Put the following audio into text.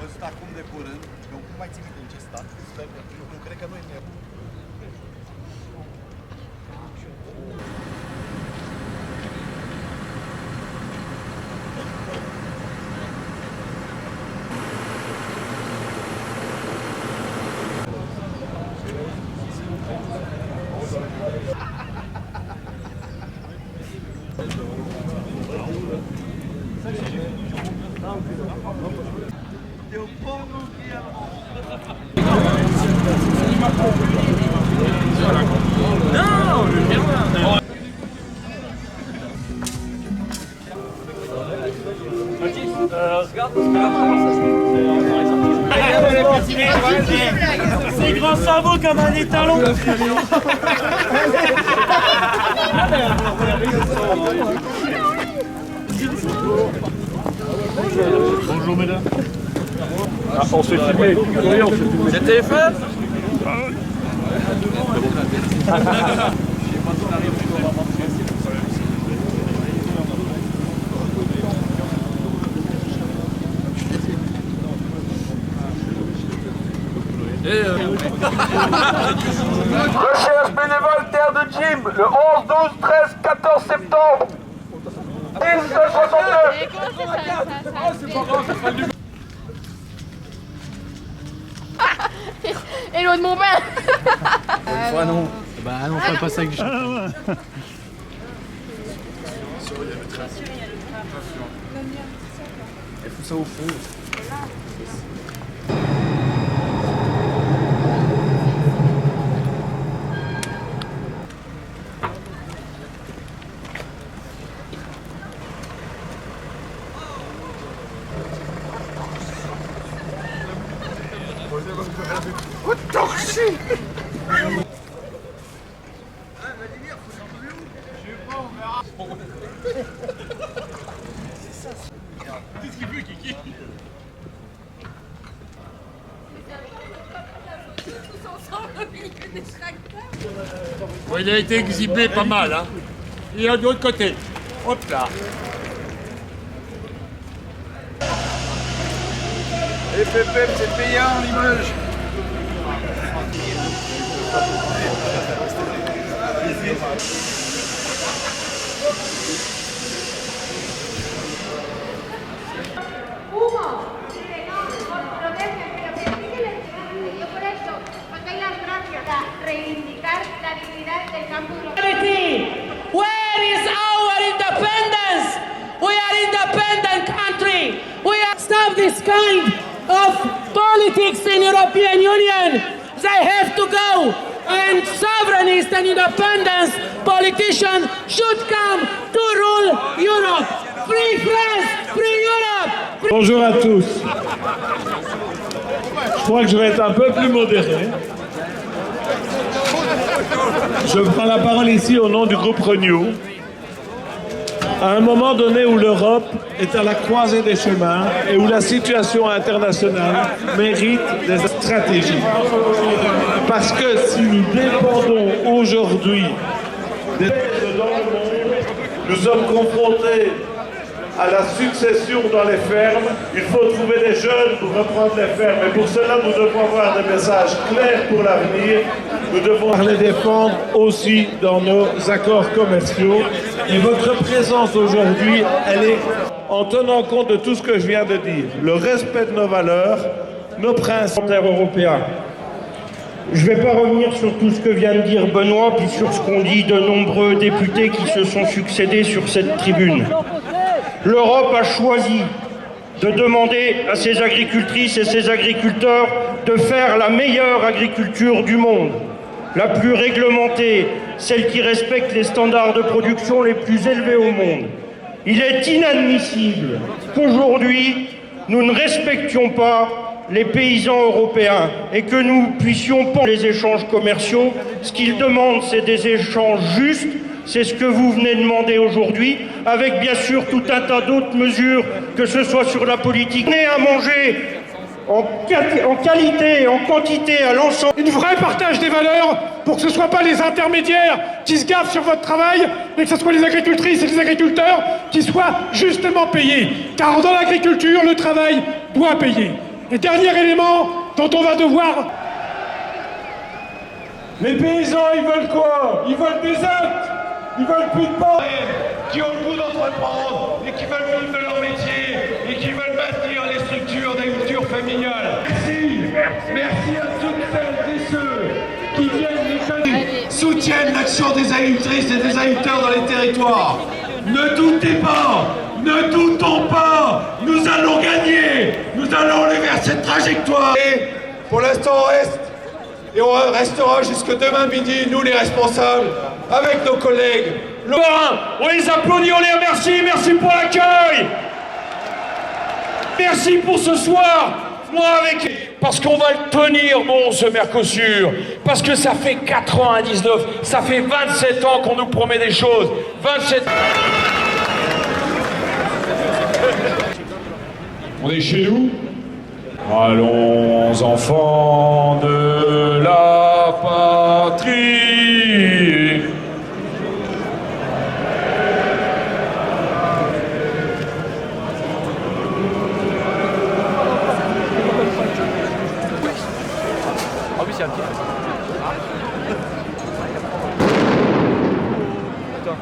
văzut acum de curând, eu nu mai țin minte în ce stat, sper că nu cred că nu e nebun. Eu pun un C'est grand cerveau comme un étalon. Bonjour mesdames. Ah, on se fait filmer. Oui, on se fait filmer. C'est le téléphone. Recherche bénévole Terre de Jim, le 11, 12, 13, 14 septembre. 1962. Hello de mon père. Fois non. Bah non, on fait pas ça avec du Elle fout ça au fond. Bon, il a été exhibé pas mal, hein. Il est de l'autre côté. Hop là. Et Pépé, c'est payant l'image. Where is our independence? We are independent country. We have stop this kind of politics in European Union. They have to go. And sovereignist and independence politicians should come to rule Europe. Free France, free Europe. Bonjour à tous. Je crois que je vais être un peu plus modéré. Je prends la parole ici au nom du groupe Renew. À un moment donné où l'Europe est à la croisée des chemins et où la situation internationale mérite des stratégies. Parce que si nous dépendons aujourd'hui des peuples dans le monde, nous sommes confrontés à la succession dans les fermes. Il faut trouver des jeunes pour reprendre les fermes. Et pour cela, nous devons avoir des messages clairs pour l'avenir. Nous devons les défendre aussi dans nos accords commerciaux. Et votre présence aujourd'hui, elle est en tenant compte de tout ce que je viens de dire. Le respect de nos valeurs, nos principes européens. Je ne vais pas revenir sur tout ce que vient de dire Benoît, puis sur ce qu'ont dit de nombreux députés qui se sont succédés sur cette tribune. L'Europe a choisi de demander à ses agricultrices et ses agriculteurs de faire la meilleure agriculture du monde, la plus réglementée, celle qui respecte les standards de production les plus élevés au monde. Il est inadmissible qu'aujourd'hui, nous ne respections pas les paysans européens et que nous puissions pas les échanges commerciaux. Ce qu'ils demandent, c'est des échanges justes. C'est ce que vous venez demander aujourd'hui, avec bien sûr tout un tas d'autres mesures, que ce soit sur la politique. On est à manger en qualité, en quantité, à l'ensemble. Une vraie partage des valeurs pour que ce ne soit pas les intermédiaires qui se gavent sur votre travail, mais que ce soit les agricultrices et les agriculteurs qui soient justement payés. Car dans l'agriculture, le travail doit payer. Et dernier élément dont on va devoir... Les paysans, ils veulent quoi? Ils veulent des actes. Ils veulent plus de banques. Qui ont le goût d'entreprendre et qui veulent vivre de leur métier et qui veulent maintenir les structures d'agriculture familiale. Merci. Merci à toutes celles et ceux qui viennent soutiennent l'action des agricultrices et des agriculteurs dans les territoires. Ne doutez pas, ne doutons pas, nous allons gagner, nous allons aller vers cette trajectoire. Et pour l'instant, on reste. Et on restera jusque demain midi, nous les responsables, avec nos collègues. On les applaudit, on les remercie, merci pour l'accueil. Merci pour ce soir. Moi avec... Parce qu'on va le tenir bon ce Mercosur. Parce que ça fait 99, ça fait 27 ans qu'on nous promet des choses. 27... On est chez nous. Allons enfants de la patrie. Ah oui, c'est un petit. Attends.